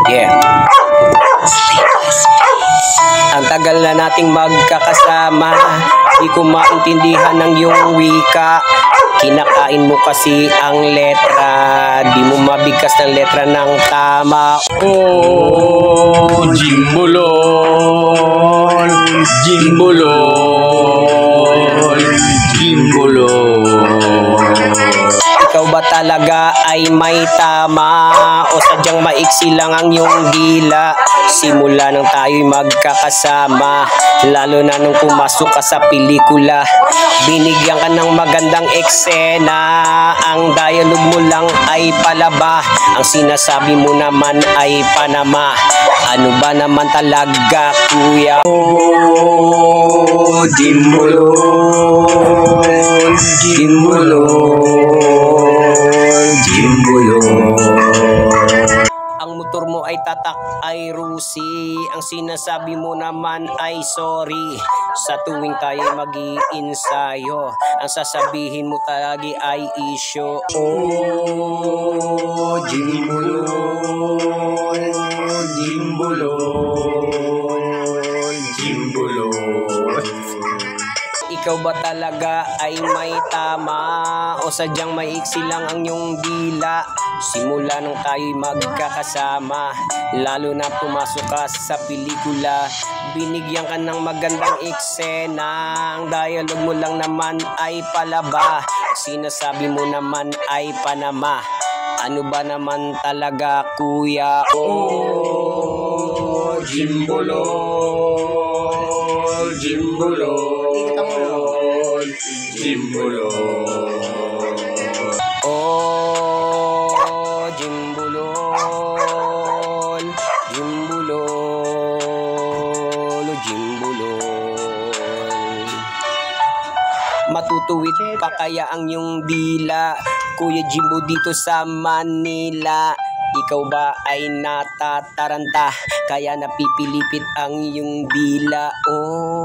Yeah. Ang tagal na nating magkakasama, di ko maintindihan ng iyong wika. Kinakain mo kasi ang letra, di mo mabigkas ng letra ng tama. Oh, Jimbolon, Jimbolon, Jimbolon. Ikaw ba talaga ay may tama o sadyang maiksi lang ang iyong dila? Simula nang tayo'y magkakasama, lalo na nung pumasok ka sa pelikula, binigyan ka ng magandang eksena. Ang dialogue mo lang ay palaba, ang sinasabi mo naman ay panama. Ano ba naman talaga, kuya? Oh, Jimbolon, Jimbolon, Jimbolon. Ang motor mo ay tatak ay rusi, ang sinasabi mo naman ay sorry. Sa tuwing tayo mag-iinsayo, ang sasabihin mo talaga ay issue. Oh, Jimbolon, Jimbolon, Jimbolon. Ikaw ba talaga ay may tama o sadyang maiksi lang ang iyong dila? Simula nung tayo'y magkakasama, lalo na pumasok ka sa pelikula, binigyan ka ng magandang eksena. Ang dialogue mo lang naman ay palaba, sinasabi mo naman ay panama. Ano ba naman talaga, kuya? Oh, Jimbolon, Jimbolon, Jimbolon. Oh, Jimbolon, Jimbolon, oh, Jimbolon. Matutuwid pa kaya ang iyong dila, Kuya Jimbo, dito sa Manila? Ikaw ba ay natataranta, kaya napipilipit ang iyong dila? Oh.